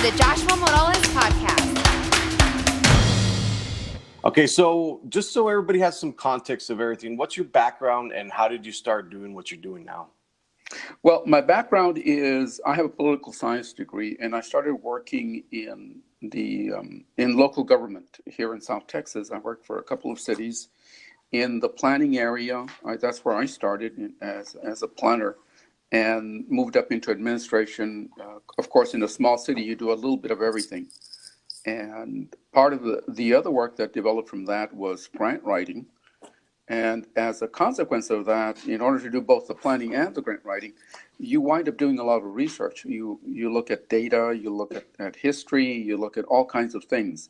the Joshua Moroles podcast. Okay, so just so everybody has some context of everything, what's your background and how did you start doing what you're doing now? Well, my background is I have a political science degree, and I started working in local government here in South Texas. I worked for a couple of cities in the planning area. That's where I started as a planner, and moved up into administration. Of course, in a small city, you do a little bit of everything. And part of the other work that developed from that was grant writing. And as a consequence of that, in order to do both the planning and the grant writing, you wind up doing a lot of research. You look at data, you look at history, you look at all kinds of things.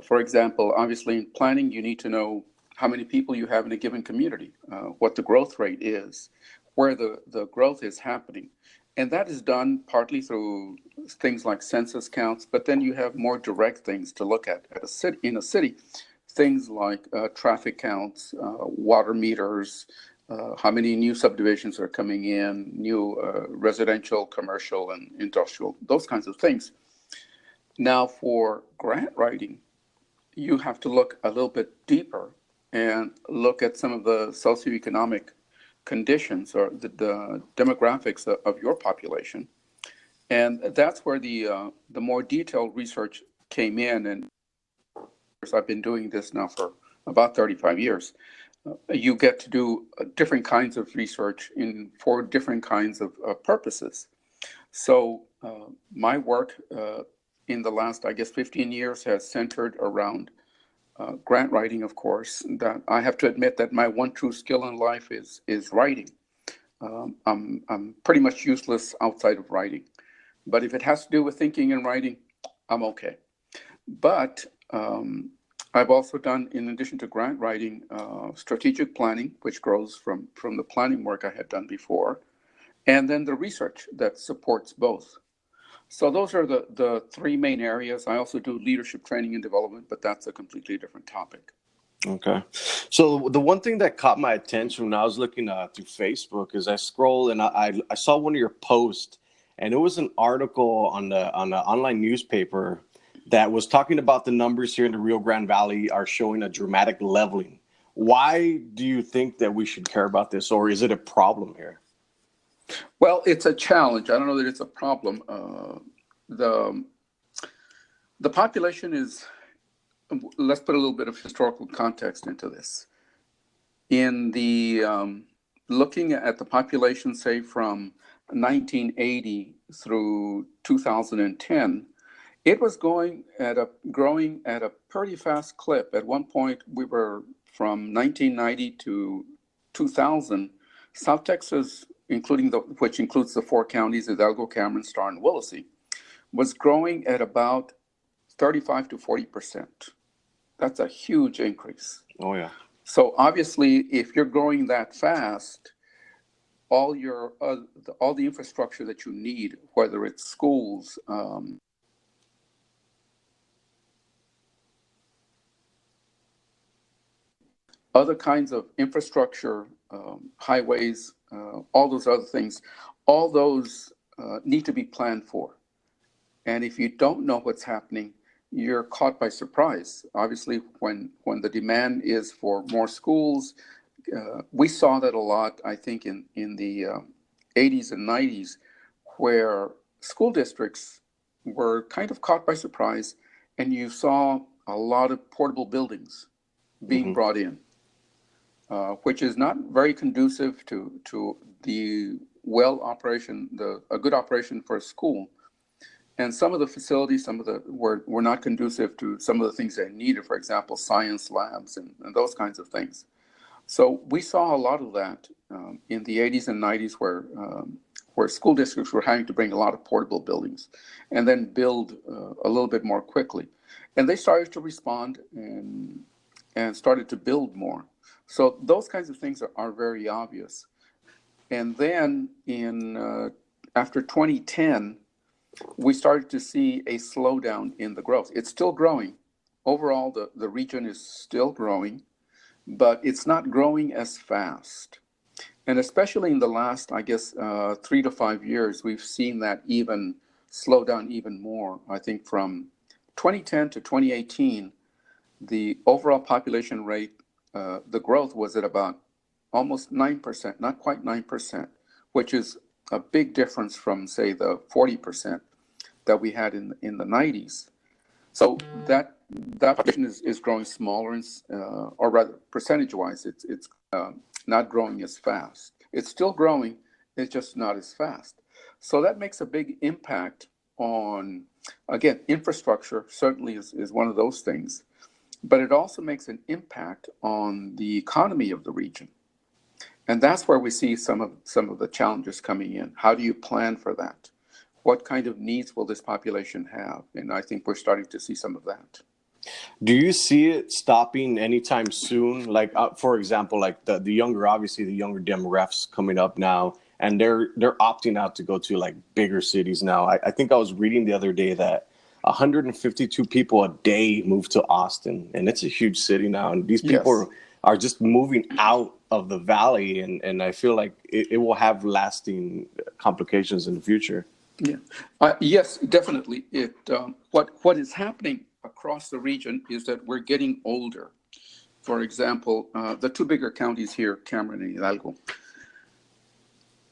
For example, obviously in planning, you need to know how many people you have in a given community, what the growth rate is, where the growth is happening. And that is done partly through things like census counts, but then you have more direct things to look at in a city. Things like traffic counts, water meters, how many new subdivisions are coming in, new residential, commercial, and industrial, those kinds of things. Now, for grant writing, you have to look a little bit deeper and look at some of the socioeconomic conditions or the demographics of your population. And that's where the more detailed research came in. And I've been doing this now for about 35 years. You get to do different kinds of research for different kinds of purposes. So my work in the last, 15 years has centered around grant writing, of course. That I have to admit that my one true skill in life is writing. I'm pretty much useless outside of writing. But if it has to do with thinking and writing, I'm okay. But I've also done, in addition to grant writing, strategic planning, which grows from the planning work I had done before, and then the research that supports both. So those are the three main areas. I also do leadership training and development, but that's a completely different topic. Okay. So the one thing that caught my attention when I was looking through Facebook is I scrolled and I saw one of your posts, and it was an article on the online newspaper that was talking about the numbers here in the Rio Grande Valley are showing a dramatic leveling. Why do you think that we should care about this, or is it a problem here? Well, it's a challenge. I don't know that it's a problem. The population is, let's put a little bit of historical context into this. In the looking at the population, say from 1980 through 2010, it was growing at a pretty fast clip. At one point, we were from 1990 to 2000, South Texas, which includes the four counties, Hidalgo, Cameron, Starr, and Willacy, was growing at about 35 to 40%. That's a huge increase. Oh, yeah. So obviously, if you're growing that fast, all the infrastructure that you need, whether it's schools, other kinds of infrastructure, highways, all those other things, all those need to be planned for. And if you don't know what's happening, you're caught by surprise. Obviously, when the demand is for more schools, we saw that a lot, I think, in the 80s and 90s, where school districts were kind of caught by surprise, and you saw a lot of portable buildings being brought in. Which is not very conducive to the a good operation for a school. And some of the facilities, were not conducive to some of the things they needed, for example, science labs and those kinds of things. So we saw a lot of that in the 80s and 90s where school districts were having to bring a lot of portable buildings and then build a little bit more quickly. And they started to respond and started to build more. So those kinds of things are very obvious. And then after 2010, we started to see a slowdown in the growth. It's still growing. Overall, the region is still growing, but it's not growing as fast. And especially in the last, 3 to 5 years, we've seen that even slow down even more. I think from 2010 to 2018, the overall population rate, the growth was at about almost 9%, not quite 9%, which is a big difference from, say, the 40% that we had in the 90s. So that population is growing smaller, or rather, percentage-wise, it's not growing as fast. It's still growing, it's just not as fast. So that makes a big impact on, again, infrastructure certainly is one of those things, but it also makes an impact on the economy of the region. And that's where we see some of the challenges coming in. How do you plan for that? What kind of needs will this population have? And I think we're starting to see some of that. Do you see it stopping anytime soon? Like, for example, like the younger, obviously the younger demographics coming up now, and they're opting out to go to like bigger cities now. I think I was reading the other day that 152 people a day move to Austin, and it's a huge city now. And these people are just moving out of the valley, and I feel like it will have lasting complications in the future. Yeah. Yes, definitely. What is happening across the region is that we're getting older. For example, the two bigger counties here, Cameron and Hidalgo.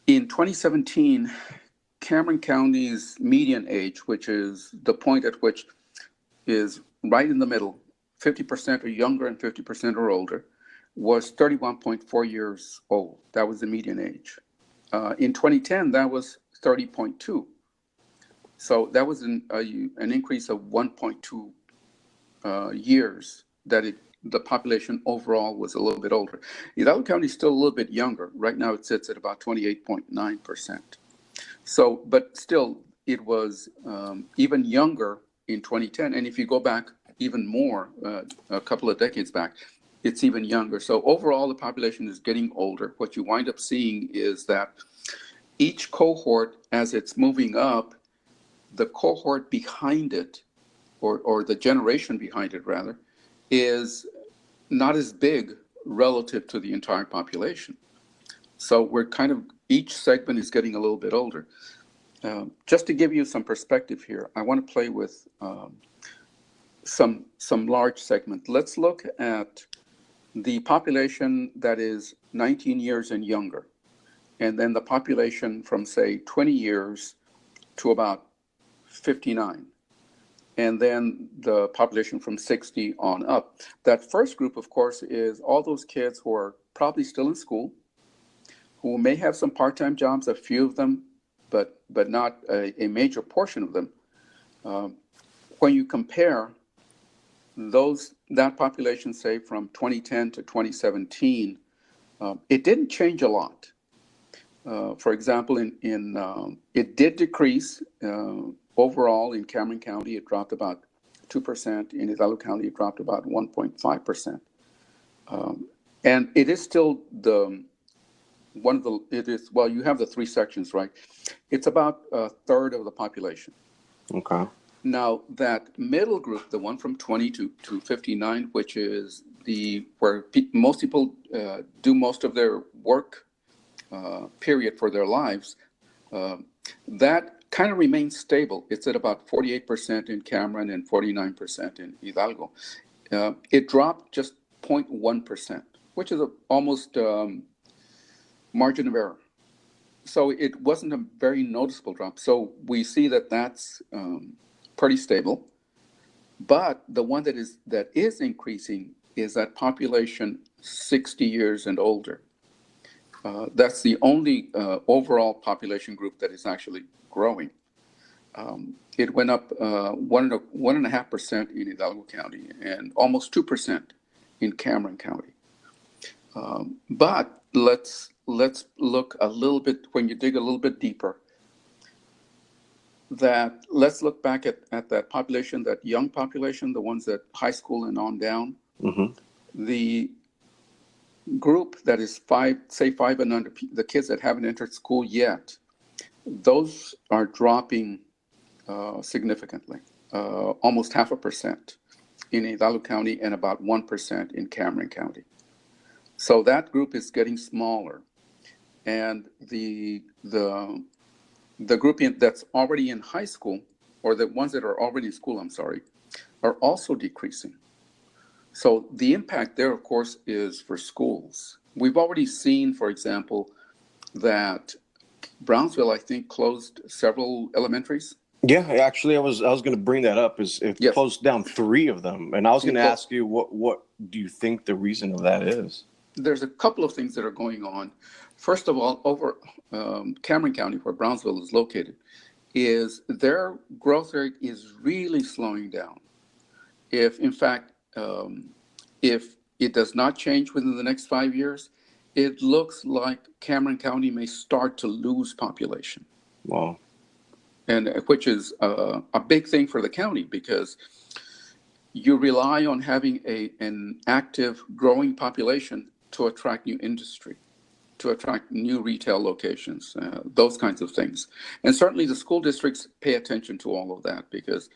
In 2017, Cameron County's median age, which is the point at which is right in the middle, 50% are younger and 50% are older, was 31.4 years old. That was the median age. In 2010, that was 30.2. So that was an increase of 1.2 years that the population overall was a little bit older. Hidalgo County is still a little bit younger. Right now it sits at about 28.9%. So, but still, it was even younger in 2010. And if you go back even more, a couple of decades back, it's even younger. So overall, the population is getting older. What you wind up seeing is that each cohort, as it's moving up, the cohort behind it, or the generation behind it rather, is not as big relative to the entire population. So we're each segment is getting a little bit older. Just to give you some perspective here, I want to play with some large segment. Let's look at the population that is 19 years and younger, and then the population from, say, 20 years to about 59, and then the population from 60 on up. That first group, of course, is all those kids who are probably still in school, who may have some part-time jobs, a few of them, but not a major portion of them. When you compare that population, say, from 2010 to 2017, it didn't change a lot. For example, it did decrease overall in Cameron County. It dropped about 2%. In Hidalgo County, it dropped about 1.5%. And it is still you have the three sections, right? It's about a third of the population. Okay. Now, that middle group, the one from 20 to 59, which is where most people do most of their work period for their lives, that kind of remains stable. It's at about 48% in Cameron and 49% in Hidalgo. It dropped just 0.1%, which is almost margin of error. So it wasn't a very noticeable drop. So we see that that's pretty stable. But the one that is increasing is that population 60 years and older. That's the only overall population group that is actually growing. It went up 1.5% in Hidalgo County and almost 2% in Cameron County. But let's look a little bit, when you dig a little bit deeper, let's look back at that population, that young population, the ones that high school and on down. Mm-hmm. The group that is 5 and under, the kids that haven't entered school yet, those are dropping significantly, almost 0.5% in Hidalgo County and about 1% in Cameron County. So that group is getting smaller, and the the group that's already in high school, or the ones that are already in school, I'm sorry, are also decreasing. So the impact there, of course, is for schools. We've already seen, for example, that Brownsville, I think, closed several elementaries. Yeah, actually, I was going to bring that up. Is it Yes. closed down 3 of them, and I was going to ask you what do you think the reason of that is? There's a couple of things that are going on. First of all, over Cameron County, where Brownsville is located, is their growth rate is really slowing down. If, in fact, if it does not change within the next 5 years, it looks like Cameron County may start to lose population. Wow. And which is a big thing for the county, because you rely on having an active, growing population to attract new industry, to attract new retail locations, those kinds of things. And certainly the school districts pay attention to all of that, because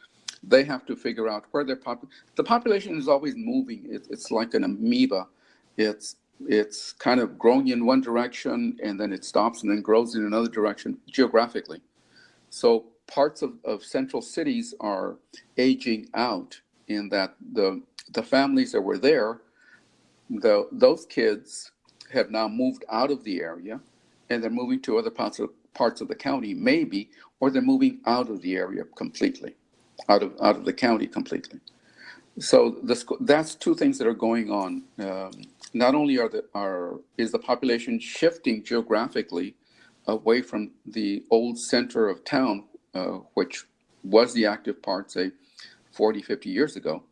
they have to figure out where the population is always moving. It's like an amoeba. It's kind of growing in one direction, and then it stops and then grows in another direction geographically. So parts of central cities are aging out, in that the families that were there, those kids have now moved out of the area, and they're moving to other parts of the county, maybe, or they're moving out of the area completely, out of the county completely. So that's two things that are going on. Not only is the population shifting geographically away from the old center of town, which was the active part, say, 40, 50 years ago,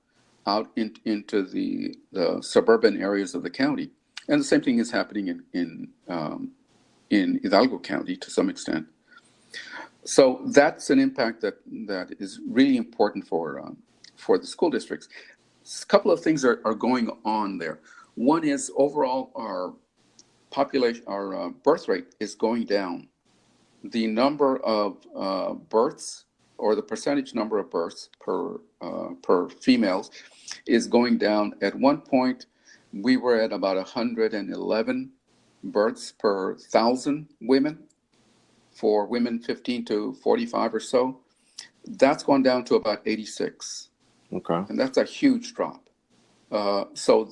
out into the suburban areas of the county. And the same thing is happening in Hidalgo County to some extent. So that's an impact that is really important for the school districts. A couple of things are going on there. One is, overall, our population, our birth rate is going down. The number of births, or the percentage number of births per females, is going down. At one point, we were at about 111 births per 1,000 women, for women 15 to 45 or so. That's gone down to about 86. Okay. And that's a huge drop. So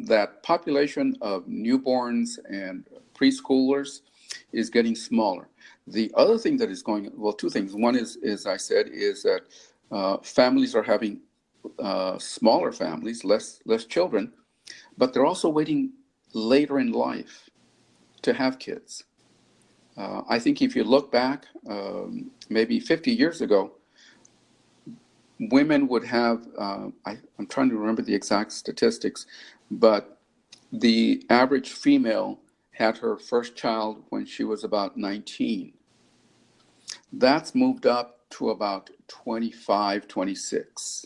that population of newborns and preschoolers is getting smaller. The other thing that is going, well, two things. One is, as I said, is that families are having smaller families, less children, but they're also waiting later in life to have kids. I think if you look back, maybe 50 years ago, women would have, I'm trying to remember the exact statistics, but the average female had her first child when she was about 19. That's moved up to about 25, 26.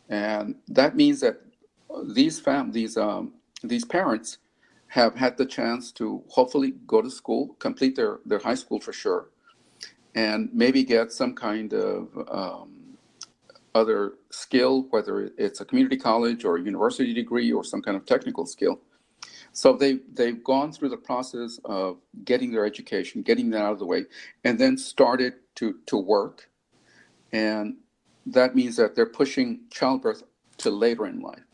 And that means that these parents have had the chance to hopefully go to school, complete their high school for sure, and maybe get some kind of other skill, whether it's a community college or a university degree or some kind of technical skill. So they've gone through the process of getting their education, getting that out of the way, and then started to work. And that means that they're pushing childbirth to later in life.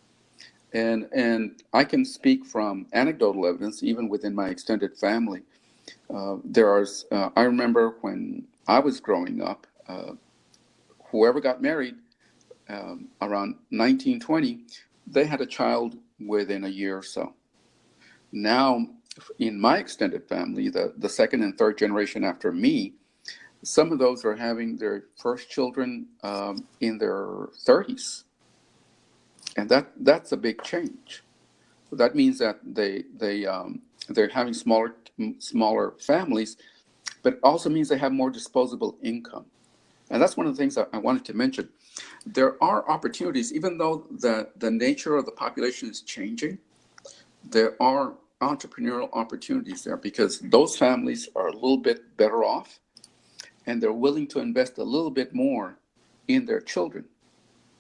And I can speak from anecdotal evidence, even within my extended family. I remember when I was growing up, whoever got married around 1920, they had a child within a year or so. Now, in my extended family, the second and third generation after me, some of those are having their first children in their 30s. And that's a big change. So that means that they're having smaller families, but it also means they have more disposable income. And that's one of the things that I wanted to mention. There are opportunities, even though the nature of the population is changing, there are entrepreneurial opportunities there, because those families are a little bit better off, and they're willing to invest a little bit more in their children,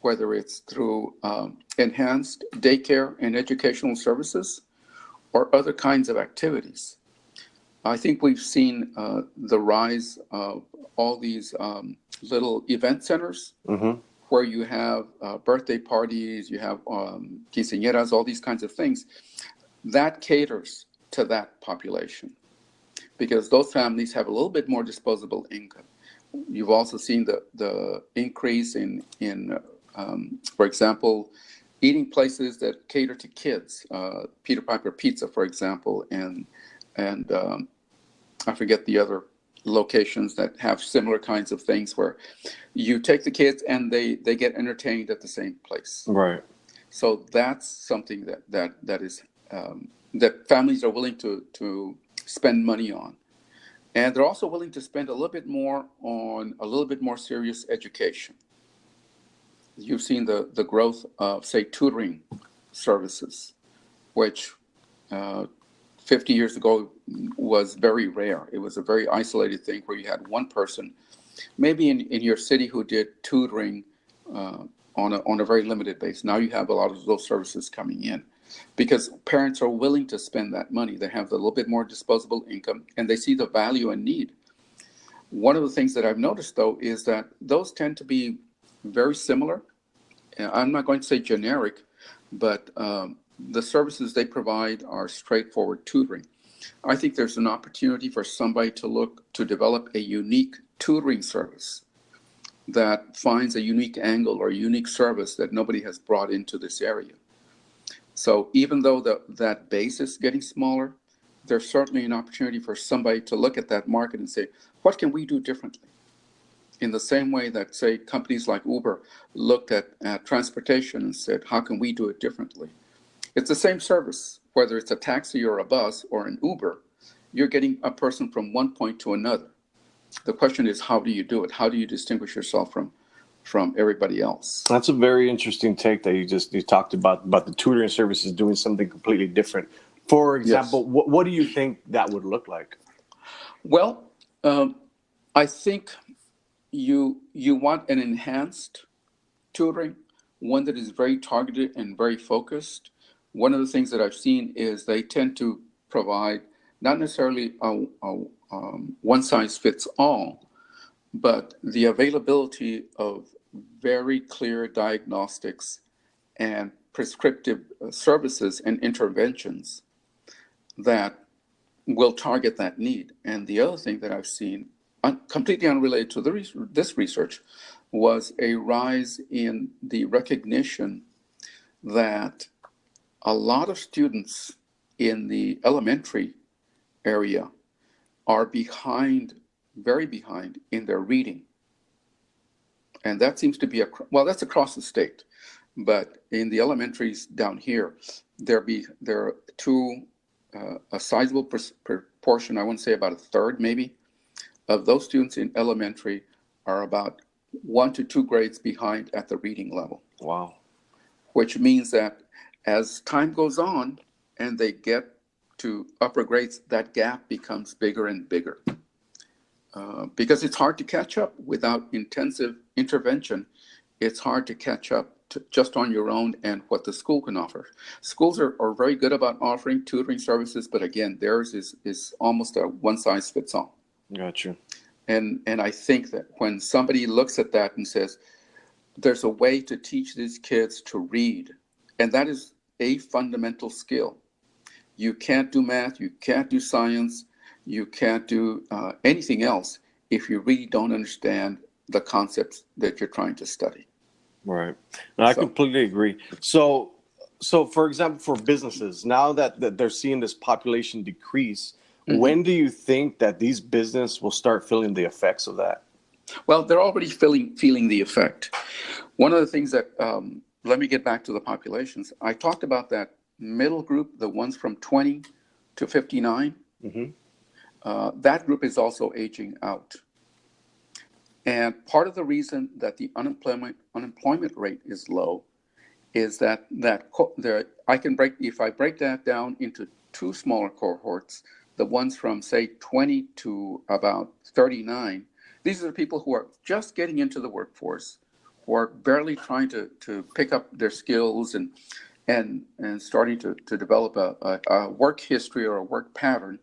whether it's through enhanced daycare and educational services or other kinds of activities. I think we've seen the rise of all these little event centers where you have birthday parties, you have quinceañeras, all these kinds of things. That caters to that population because those families have a little bit more disposable income. You've also seen the increase in for example, eating places that cater to kids, Peter Piper Pizza, for example, and I forget the other locations that have similar kinds of things where you take the kids and they get entertained at the same place. Right. So that's something that is that families are willing to spend money on. And they're also willing to spend a little bit more on a little bit more serious education. You've seen the growth of, say, tutoring services, which 50 years ago was very rare. It was a very isolated thing where you had one person, maybe in your city, who did tutoring on a very limited base. Now you have a lot of those services coming in because parents are willing to spend that money. They have a little bit more disposable income and they see the value and need. One of the things that I've noticed, though, is that those tend to be very similar. I'm not going to say generic, but the services they provide are straightforward tutoring. I think there's an opportunity for somebody to look to develop a unique tutoring service that finds a unique angle or a unique service that nobody has brought into this area. So even though that base is getting smaller, there's certainly an opportunity for somebody to look at that market and say, what can we do differently? In the same way that, say, companies like Uber looked at transportation and said, how can we do it differently? It's the same service, whether it's a taxi or a bus or an Uber, you're getting a person from one point to another. The question is, how do you do it? How do you distinguish yourself from everybody else? That's a very interesting take that you talked about the tutoring services doing something completely different. For example, yes. What do you think that would look like? Well, I think you want an enhanced tutoring, one that is very targeted and very focused. One of the things that I've seen is they tend to provide not necessarily a one-size-fits-all, but the availability of very clear diagnostics and prescriptive services and interventions that will target that need. And the other thing that I've seen, completely unrelated to this research, was a rise in the recognition that a lot of students in the elementary area are very behind in their reading. And that seems to be that's across the state. But in the elementaries down here, there are a sizable proportion, I wouldn't say about a third maybe, of those students in elementary are about 1 to 2 grades behind at the reading level. Wow. Which means that as time goes on and they get to upper grades, that gap becomes bigger and bigger. Because it's hard to catch up without intensive intervention. It's hard to catch up just on your own and what the school can offer. Schools are very good about offering tutoring services, but again, theirs is almost a one-size-fits-all. Gotcha. And I think that when somebody looks at that and says, there's a way to teach these kids to read, and that is a fundamental skill. You can't do math, you can't do science, you can't do anything else if you really don't understand the concepts that you're trying to study. Right. I completely agree. So for example, for businesses, now that they're seeing this population decrease, when do you think that these businesses will start feeling the effects of that? Well, they're already feeling the effect. One of the things that, let me get back to the populations. I talked about that middle group, the ones from 20 to 59. That group is also aging out. And part of the reason that the unemployment rate is low is that if I break that down into 2 smaller cohorts, the ones from, say, 20 to about 39, these are the people who are just getting into the workforce, who are barely trying to pick up their skills and starting to develop a work history or a work pattern.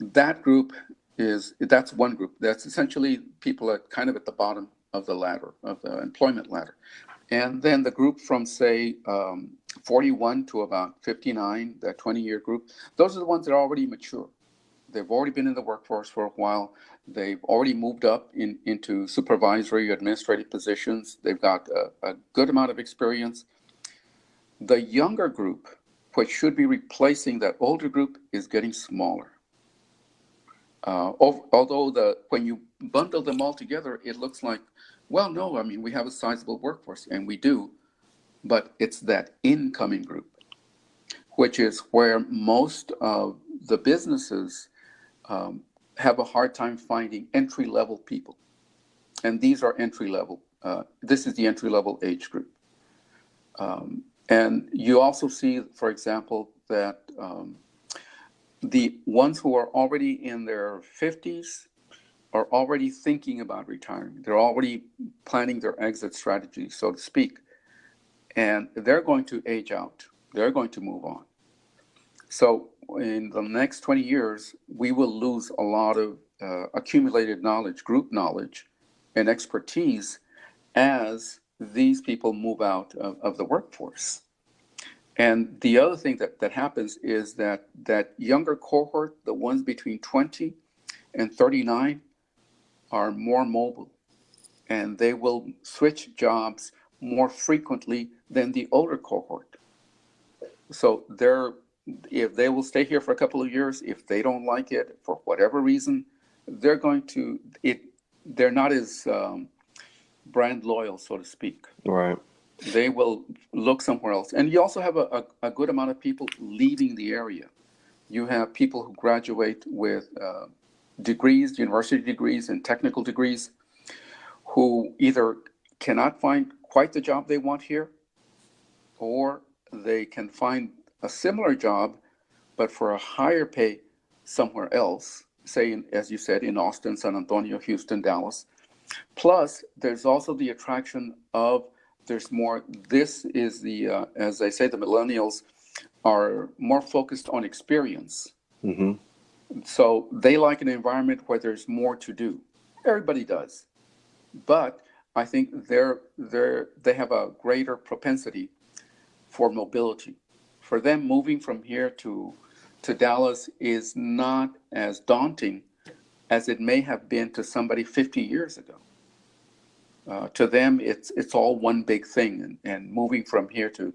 That group that's one group. That's essentially people at kind of at the bottom of the ladder, of the employment ladder. And then the group from, say, 41 to about 59, that 20-year group, those are the ones that are already mature. They've already been in the workforce for a while. They've already moved up into supervisory administrative positions. They've got a good amount of experience. The younger group, which should be replacing that older group, is getting smaller. Although when you bundle them all together, it looks like, well, no, I mean, we have a sizable workforce, and we do, but it's that incoming group, which is where most of the businesses have a hard time finding entry-level people. And these are entry-level. This is the entry-level age group. And you also see, for example, that the ones who are already in their 50s are already thinking about retiring. They're already planning their exit strategy, so to speak. And they're going to age out. They're going to move on. So in the next 20 years, we will lose a lot of accumulated knowledge, group knowledge, and expertise as these people move out of the workforce. And the other thing that happens is that younger cohort, the ones between 20 and 39, are more mobile, and they will switch jobs more frequently than the older cohort. So if they will stay here for a couple of years, if they don't like it for whatever reason, they're not as brand loyal, so to speak. Right. They will look somewhere else. And you also have a good amount of people leaving the area. You have people who graduate with degrees, university degrees and technical degrees, who either cannot find quite the job they want here, or they can find a similar job, but for a higher pay somewhere else, say, as you said, in Austin, San Antonio, Houston, Dallas. Plus, there's also the attraction of there's more. This is as I say, the millennials are more focused on experience. Mm-hmm. So they like an environment where there's more to do. Everybody does. But I think they have a greater propensity for mobility. For them, moving from here to Dallas is not as daunting as it may have been to somebody 50 years ago. To them, it's all one big thing, and moving from here to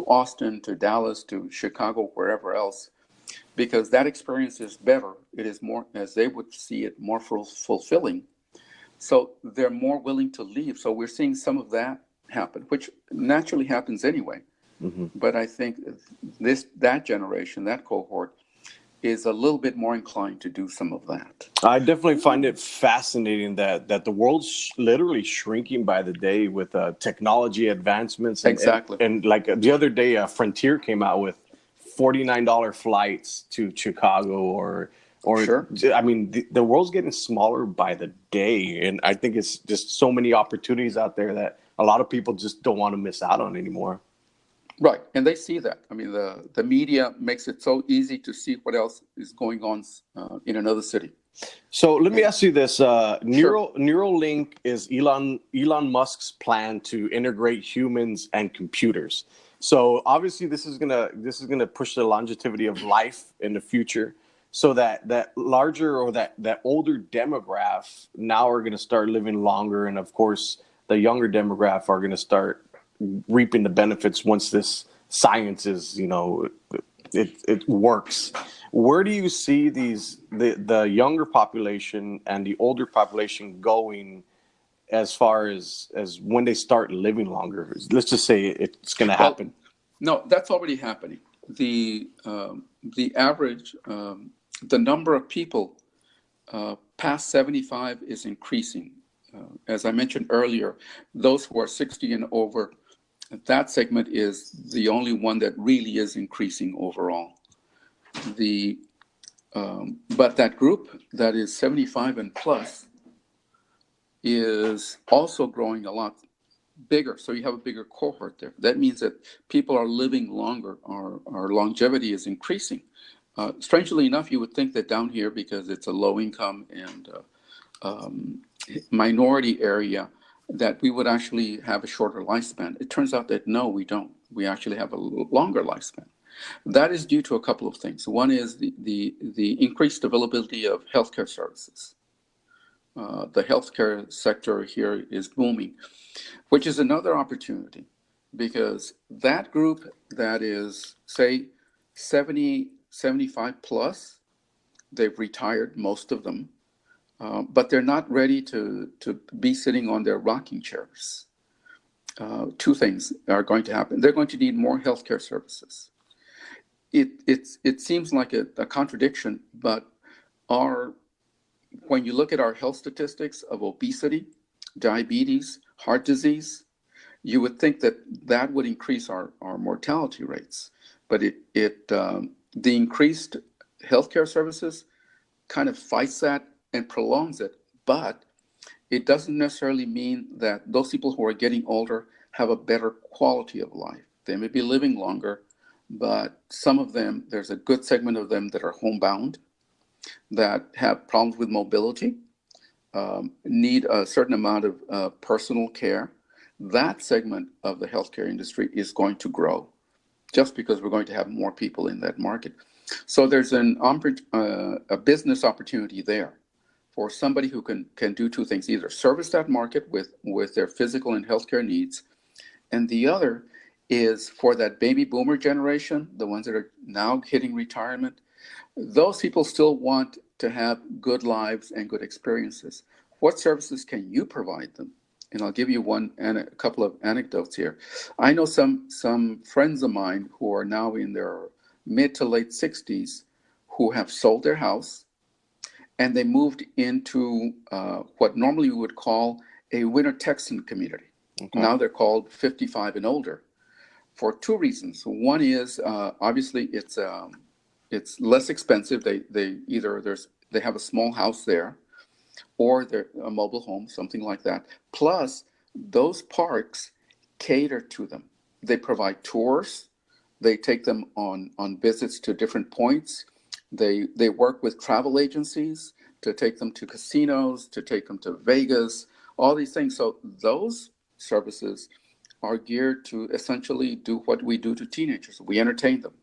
Austin, to Dallas, to Chicago, wherever else, because that experience is better. It is more, as they would see it, more fulfilling. So they're more willing to leave. So we're seeing some of that happen, which naturally happens anyway. Mm-hmm. But I think that generation, that cohort, is a little bit more inclined to do some of that. I definitely find it fascinating that the world's literally shrinking by the day with technology advancements. Exactly. And like the other day, Frontier came out with $49 flights to Chicago or Sure. I mean, the world's getting smaller by the day. And I think it's just so many opportunities out there that a lot of people just don't want to miss out on anymore. Right, and they see that. I mean, the media makes it so easy to see what else is going on in another city. So let me ask you this: Sure. Neuralink is Elon Musk's plan to integrate humans and computers. So obviously, this is gonna push the longevity of life in the future. So that larger or that older demographic now are gonna start living longer, and of course, the younger demographic are gonna start reaping the benefits once this science is, it works. Where do you see the younger population and the older population going as far as when they start living longer? Let's just say it's going to happen. No, that's already happening. The average, the number of people past 75 is increasing. As I mentioned earlier, those who are 60 and over, that segment is the only one that really is increasing overall. But that group that is 75 and plus is also growing a lot bigger. So you have a bigger cohort there. That means that people are living longer. Our longevity is increasing. Strangely enough, you would think that down here, because it's a low income and minority area, that we would actually have a shorter lifespan. It turns out that no, we don't. We actually have a longer lifespan. That is due to a couple of things. One is the increased availability of healthcare services. The healthcare sector here is booming, which is another opportunity, because that group that is, say, 70, 75 plus, they've retired, most of them, but they're not ready to be sitting on their rocking chairs. Two things are going to happen. They're going to need more healthcare services. It seems like a contradiction, but when you look at our health statistics of obesity, diabetes, heart disease, you would think that that would increase our mortality rates. But the increased healthcare services kind of fights that and prolongs it. But it doesn't necessarily mean that those people who are getting older have a better quality of life. They may be living longer, but some of them, there's a good segment of them that are homebound, that have problems with mobility, need a certain amount of personal care. That segment of the healthcare industry is going to grow just because we're going to have more people in that market. So there's a business opportunity there for somebody who can do two things: either service that market with their physical and healthcare needs, and the other is for that baby boomer generation, the ones that are now hitting retirement. Those people still want to have good lives and good experiences. What services can you provide them? And I'll give you one and a couple of anecdotes here. I know some friends of mine who are now in their mid to late 60s who have sold their house, and they moved into what normally we would call a winter Texan community. Okay. Now they're called 55 and older, for two reasons. One is obviously it's less expensive. They have a small house there, or they're a mobile home, something like that. Plus, those parks cater to them. They provide tours. They take them on visits to different points. They work with travel agencies to take them to casinos, to take them to Vegas, all these things. So those services are geared to essentially do what we do to teenagers. We entertain them.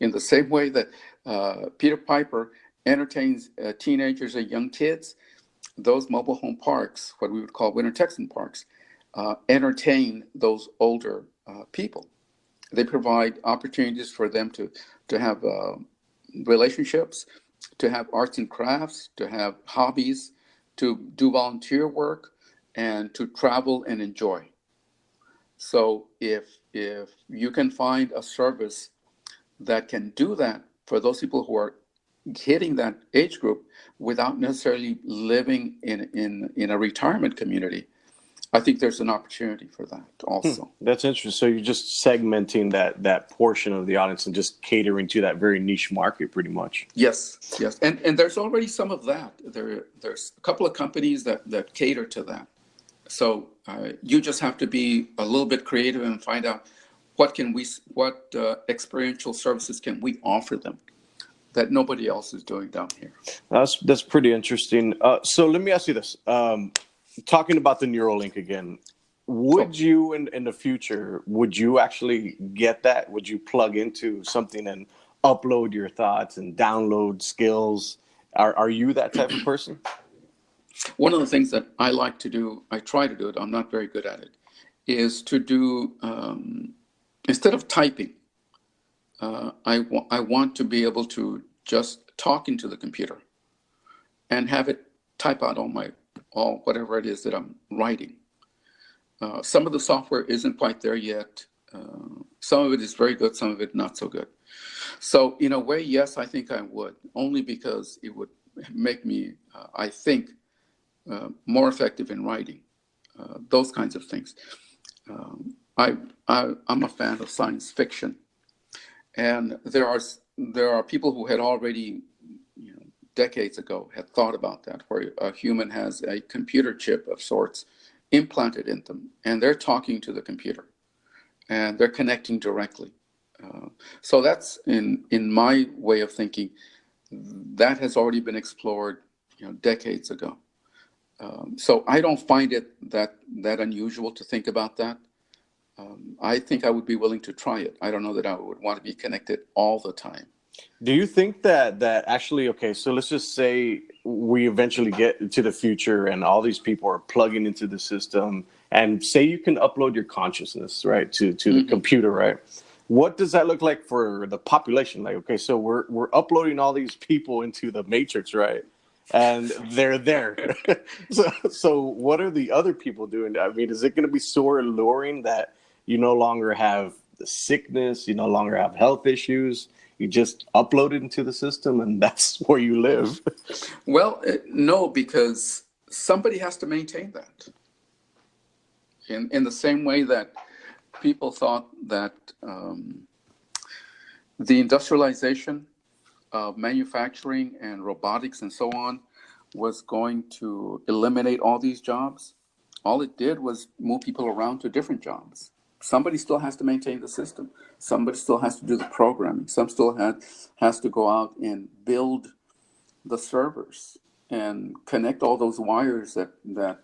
In the same way that Peter Piper entertains teenagers and young kids, those mobile home parks, what we would call winter Texan parks, entertain those older people. They provide opportunities for them to have relationships, to have arts and crafts, to have hobbies, to do volunteer work, and to travel and enjoy. So if you can find a service that can do that for those people who are hitting that age group without necessarily living in a retirement community, I think there's an opportunity for that also. That's interesting. So you're just segmenting that portion of the audience and just catering to that very niche market pretty much. Yes. And there's already some of that. There's a couple of companies that cater to that. So you just have to be a little bit creative and find out what experiential services can we offer them that nobody else is doing down here. That's pretty interesting. So let me ask you this. Talking about the Neuralink again, would you in the future, would you actually get that? Would you plug into something and upload your thoughts and download skills? Are you that type of person? One of the things that I like to do, I try to do it, I'm not very good at it, is to do, instead of typing, I want to be able to just talk into the computer and have it type out all whatever it is that I'm writing. Some of the software isn't quite there yet. Some of it is very good, some of it not so good. So in a way, yes, I think I would, only because it would make me, I think, more effective in writing, those kinds of things. I'm a fan of science fiction, and there are people who had already, decades ago, had thought about that, where a human has a computer chip of sorts implanted in them, and they're talking to the computer, and they're connecting directly. So that's in my way of thinking, that has already been explored, decades ago. So I don't find it that unusual to think about that. I think I would be willing to try it. I don't know that I would want to be connected all the time. Do you think that actually, okay, so let's just say we eventually get to the future and all these people are plugging into the system, and say you can upload your consciousness, right, to the computer, right? What does that look like for the population? Like, okay, so we're uploading all these people into the matrix, right? And they're there. So what are the other people doing? I mean, is it going to be so alluring that you no longer have the sickness, you no longer have health issues? You just upload it into the system, and that's where you live. Well, no, because somebody has to maintain that. In the same way that people thought that the industrialization of manufacturing and robotics and so on was going to eliminate all these jobs, all it did was move people around to different jobs. Somebody still has to maintain the system. Somebody still has to do the programming. Some still has to go out and build the servers and connect all those wires that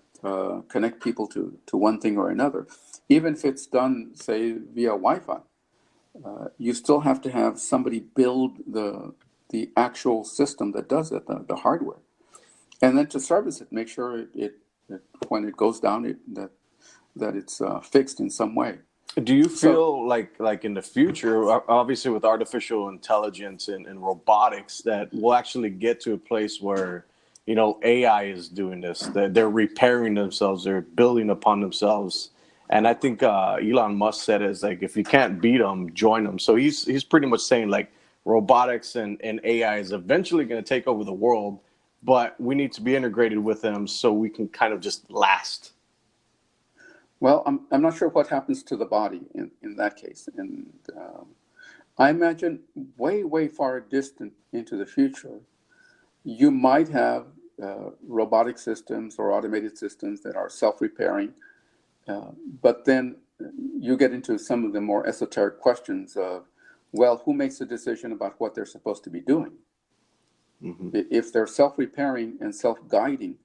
connect people to one thing or another. Even if it's done, say, via Wi-Fi, you still have to have somebody build the actual system that does it, the hardware, and then to service it, make sure it when it goes down, that it's fixed in some way. Do you feel like in the future, obviously with artificial intelligence and robotics, that we'll actually get to a place where, AI is doing this, that they're repairing themselves, they're building upon themselves? And I think Elon Musk said is like, if you can't beat them, join them. So he's pretty much saying like robotics and AI is eventually going to take over the world, but we need to be integrated with them so we can kind of just last. Well, I'm not sure what happens to the body in that case. And I imagine way far distant into the future, you might have robotic systems or automated systems that are self-repairing. But then you get into some of the more esoteric questions of, well, who makes the decision about what they're supposed to be doing? Mm-hmm. If they're self-repairing and self-guiding,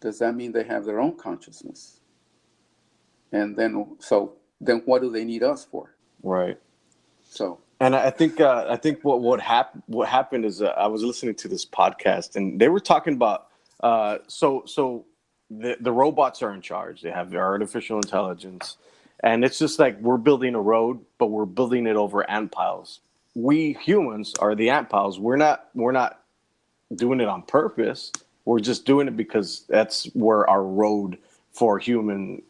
does that mean they have their own consciousness? And then what do they need us for? Right. So, and I think what happened is I was listening to this podcast and they were talking about so the robots are in charge. They have their artificial intelligence, and it's just like we're building a road, but we're building it over ant piles. We humans are the ant piles. We're not doing it on purpose. We're just doing it because that's where our road for human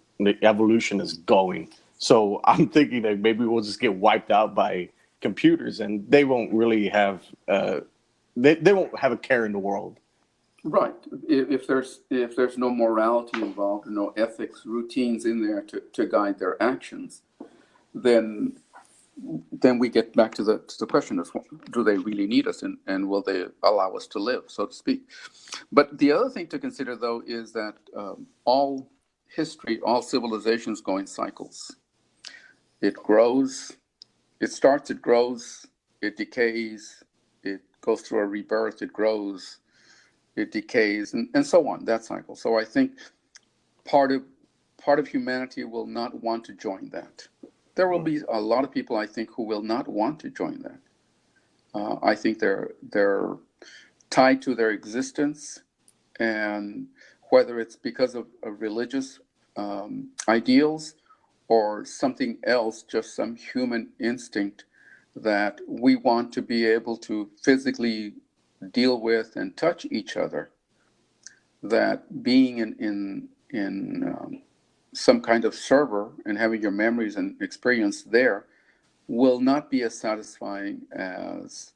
evolution is going. So I'm thinking that maybe we'll just get wiped out by computers, and they won't really have they won't have a care in the world. Right. If there's no morality involved, no ethics, routines in there to guide their actions, then we get back to the question of, do they really need us, and will they allow us to live, so to speak? But the other thing to consider, though, is that all history, all civilizations go in cycles. It grows, it starts, it grows, it decays, it goes through a rebirth, it grows, it decays, and so on, that cycle. So I think part of humanity will not want to join that. There will be a lot of people, I think, who will not want to join that. I think they're tied to their existence, and whether it's because of religious ideals or something else, just some human instinct that we want to be able to physically deal with and touch each other, that being in some kind of server and having your memories and experience there will not be as satisfying as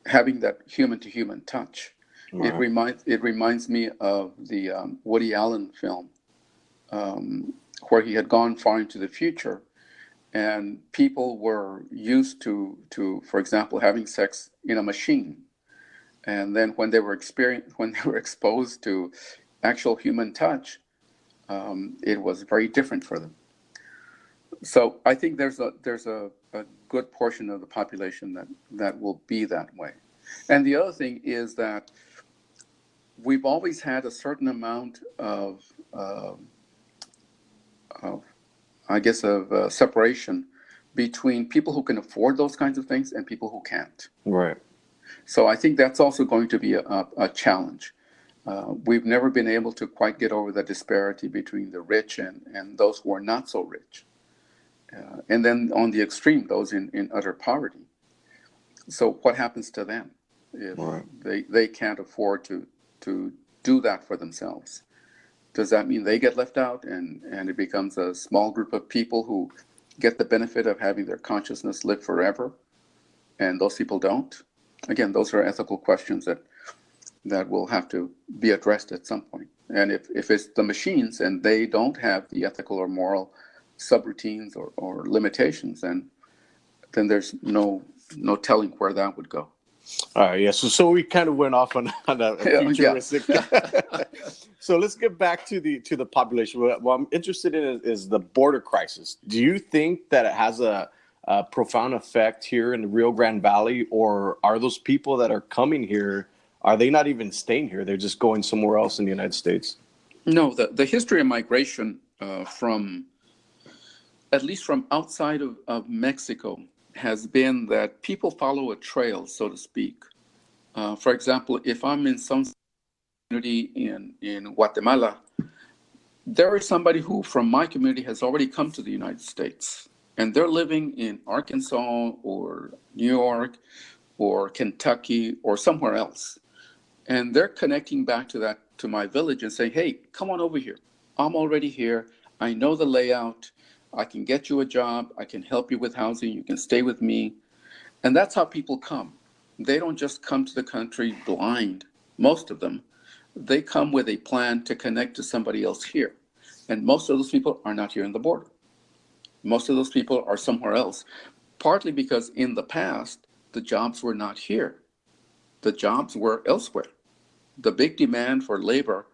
having that human to human touch. Right. It reminds me of the Woody Allen film where he had gone far into the future, and people were used to, for example, having sex in a machine, and then when they were exposed to actual human touch, it was very different for them. So I think there's a good portion of the population that will be that way. And the other thing is that we've always had a certain amount of I guess, of separation between people who can afford those kinds of things and people who can't. Right. So I think that's also going to be a challenge. We've never been able to quite get over the disparity between the rich and those who are not so rich. And then on the extreme, those in utter poverty. So what happens to them if Right. they can't afford to do that for themselves? Does that mean they get left out and it becomes a small group of people who get the benefit of having their consciousness live forever and those people don't? Again, those are ethical questions that will have to be addressed at some point. And if it's the machines and they don't have the ethical or moral subroutines or limitations, then there's no telling where that would go. All right, yeah. So we kind of went off on a futuristic. So let's get back to the population. What I'm interested in is the border crisis. Do you think that it has a profound effect here in the Rio Grande Valley, or are those people that are coming here, are they not even staying here? They're just going somewhere else in the United States? No, the history of migration from, at least from outside of Mexico, has been that people follow a trail, so to speak. For example, if I'm in some community in Guatemala, there is somebody who from my community has already come to the United States, and they're living in Arkansas or New York or Kentucky or somewhere else. And they're connecting back to my village and saying, hey, come on over here. I'm already here. I know the layout. I can get you a job. I can help you with housing. You can stay with me. And that's how people come. They don't just come to the country blind, most of them. They come with a plan to connect to somebody else here. And most of those people are not here in the border. Most of those people are somewhere else, partly because in the past, the jobs were not here. The jobs were elsewhere. The big demand for labor,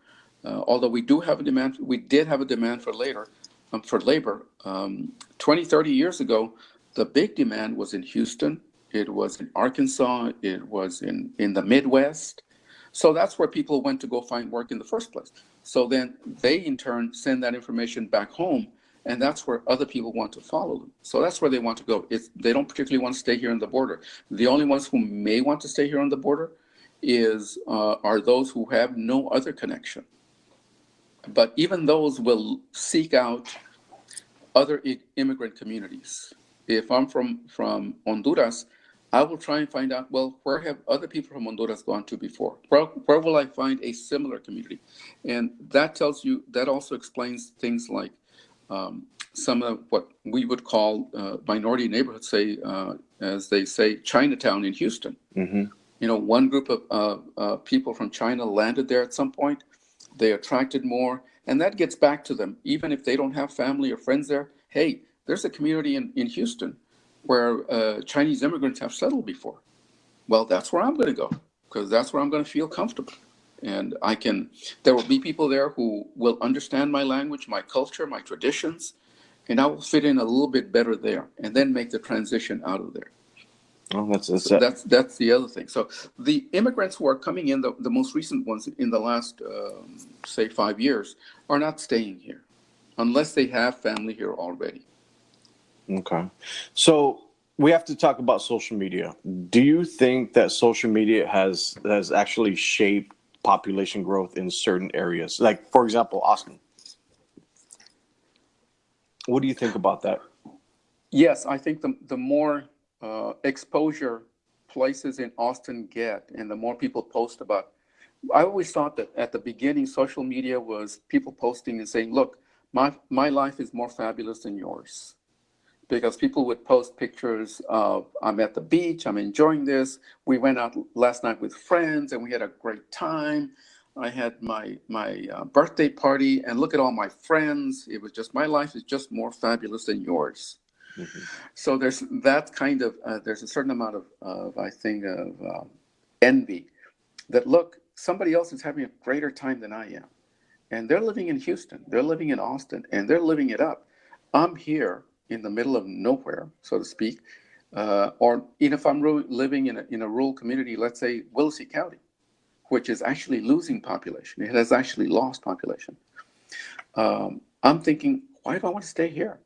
although we did have a demand for labor, 20, 30 years ago, the big demand was in Houston, it was in Arkansas, it was in the Midwest. So that's where people went to go find work in the first place. So then they in turn send that information back home, and that's where other people want to follow them. So that's where they want to go. They don't particularly want to stay here on the border. The only ones who may want to stay here on the border are those who have no other connection. But even those will seek out other immigrant communities. If I'm from Honduras, I will try and find out, well, where have other people from Honduras gone to before? Where will I find a similar community? And that also explains things like some of what we would call minority neighborhoods, as they say, Chinatown in Houston. Mm-hmm. One group of people from China landed there at some point. They attracted more, and that gets back to them. Even if they don't have family or friends there, hey, there's a community in Houston where Chinese immigrants have settled before. Well, that's where I'm going to go, because that's where I'm going to feel comfortable. And there will be people there who will understand my language, my culture, my traditions, and I will fit in a little bit better there, and then make the transition out of there. Oh, that's the other thing. So the immigrants who are coming in, the most recent ones in the last, say, 5 years, are not staying here unless they have family here already. Okay. So we have to talk about social media. Do you think that social media has actually shaped population growth in certain areas? Like, for example, Austin. What do you think about that? Yes, I think the more exposure places in Austin get, and the more people post about. I always thought that at the beginning, social media was people posting and saying, "Look, my life is more fabulous than yours," because people would post pictures of, "I'm at the beach, I'm enjoying this. We went out last night with friends, and we had a great time. I had my birthday party, and look at all my friends. It was just, my life is just more fabulous than yours." Mm-hmm. So there's that kind of, there's a certain amount of I think, of envy that, look, somebody else is having a greater time than I am. And they're living in Houston, they're living in Austin, and they're living it up. I'm here, in the middle of nowhere, so to speak, or even if I'm living in a rural community, let's say Willacy County, which is actually losing population. It has actually lost population. I'm thinking, why do I want to stay here?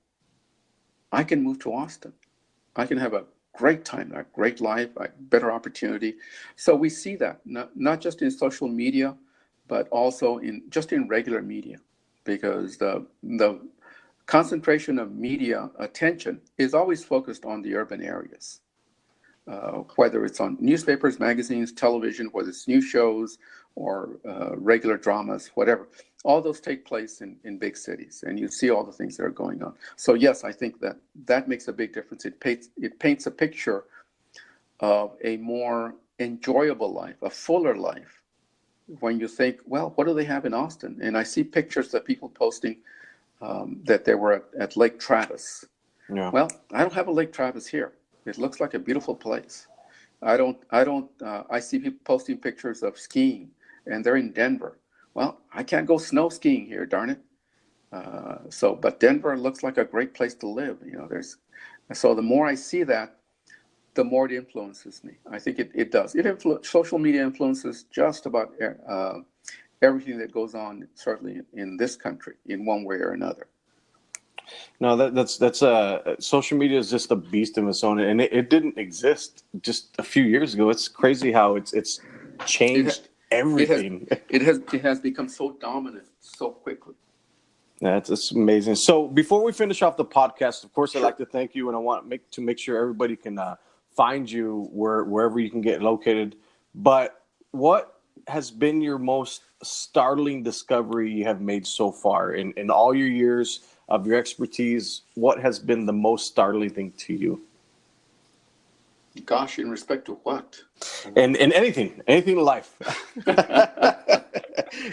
I can move to Austin. I can have a great time, a great life, a better opportunity. So we see that not just in social media, but also in regular media, because the concentration of media attention is always focused on the urban areas. Whether it's on newspapers, magazines, television, whether it's new shows or regular dramas, whatever. All those take place in big cities, and you see all the things that are going on. So yes, I think that makes a big difference. It paints a picture of a more enjoyable life, a fuller life. When you think, well, what do they have in Austin? And I see pictures that people posting that they were at Lake Travis. Yeah. Well, I don't have a Lake Travis here. It looks like a beautiful place. I see people posting pictures of skiing, and they're in Denver. Well, I can't go snow skiing here, darn it. But Denver looks like a great place to live. So the more I see that, the more it influences me. I think it does. Social media influences just about everything that goes on, certainly in this country, in one way or another. No, that's social media is just a beast of its own, and it didn't exist just a few years ago. It's crazy how it's changed everything. It has become so dominant so quickly. Yeah, it's amazing. So before we finish off the podcast, of course, I'd like to thank you, and I want to make sure everybody can find you wherever you can get located. But what has been your most startling discovery you have made so far in all your years of your expertise? What has been the most startling thing to you? Gosh, in respect to what? And anything in life.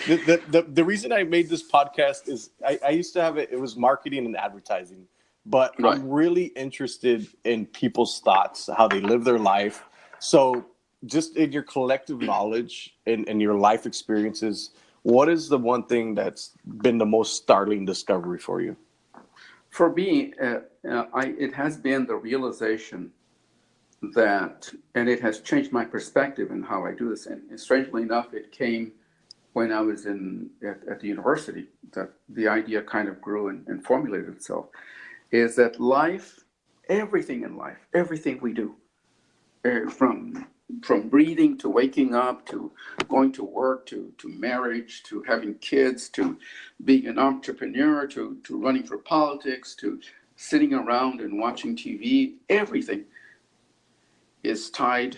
The reason I made this podcast is I used to have it was marketing and advertising, but right. I'm really interested in people's thoughts, how they live their life. So just in your collective knowledge and your life experiences, what is the one thing that's been the most startling discovery for you? For me, it has been the realization that, and it has changed my perspective in how I do this. And strangely enough, it came when I was at the university, that the idea kind of grew and formulated itself, is that life, everything in life, everything we do, from breathing to waking up to going to work to marriage to having kids to being an entrepreneur to running for politics to sitting around and watching TV, everything is tied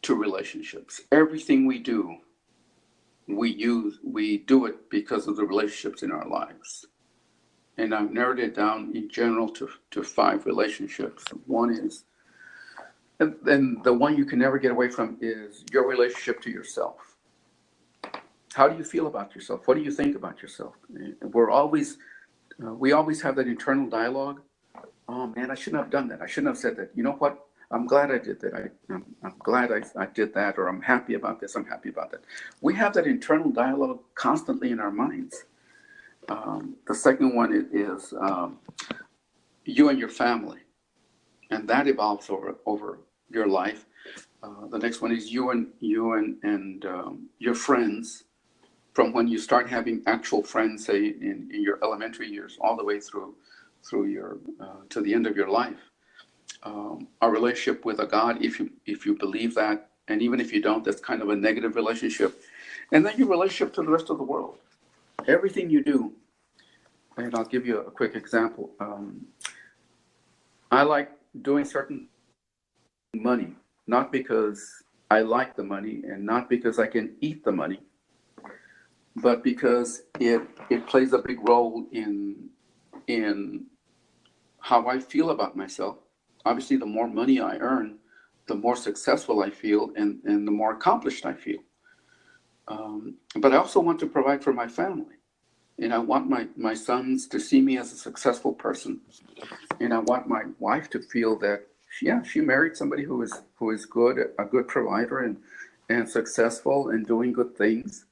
to relationships. Everything we do, we do it because of the relationships in our lives. And I've narrowed it down in general to 5 relationships. One is, and the one you can never get away from is your relationship to yourself. How do you feel about yourself? What do you think about yourself? We always have that internal dialogue. Oh man, I shouldn't have done that. I shouldn't have said that. You know what? I'm glad I did that. I'm glad I did that, or I'm happy about this. I'm happy about that. We have that internal dialogue constantly in our minds. The second one is you and your family, and that evolves over your life. The next one is you and your friends, from when you start having actual friends, say in your elementary years, all the way through your to the end of your life. Our relationship with a God, if you believe that, and even if you don't, that's kind of a negative relationship. And then your relationship to the rest of the world. Everything you do, and I'll give you a quick example. I like doing certain money, not because I like the money and not because I can eat the money, but because it plays a big role in how I feel about myself. Obviously, the more money I earn, the more successful I feel and the more accomplished I feel. But I also want to provide for my family. And I want my sons to see me as a successful person. And I want my wife to feel that, she married somebody who is good, a good provider and successful and doing good things.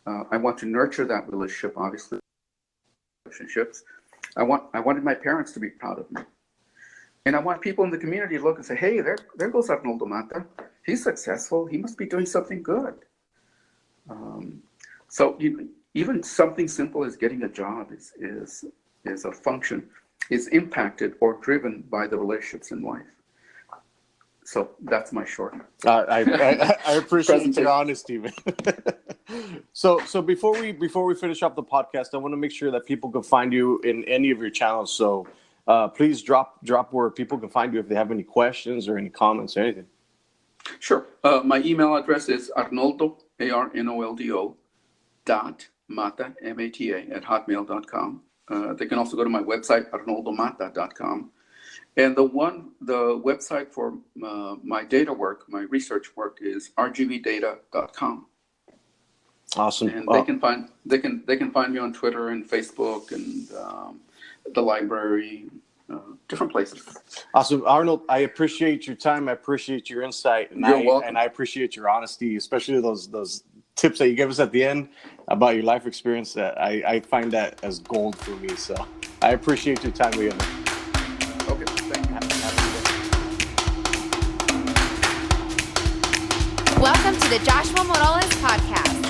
I want to nurture that relationship, obviously. Relationships. I wanted my parents to be proud of me. And I want people in the community to look and say, hey, there goes Arnoldo Mata. He's successful. He must be doing something good. So even something simple as getting a job is a function, is impacted or driven by the relationships in life. So that's my short. I appreciate your honesty, man. So before we finish up the podcast, I want to make sure that people can find you in any of your channels. So please drop where people can find you if they have any questions or any comments or anything. Sure. My email address is Arnoldo, ARNOLDO, .mata, MATA, @hotmail.com. They can also go to my website, arnoldomata.com. And the website for my data work, my research work, is rgvdata.com. Awesome. And they can find me on Twitter and Facebook and the library, different places. Awesome, Arnold. I appreciate your time. I appreciate your insight, and You're welcome. And I appreciate your honesty, especially those tips that you gave us at the end about your life experience. That I find that as gold for me. So I appreciate your time again. Okay, thank you. Welcome to the Joshua Moroles podcast.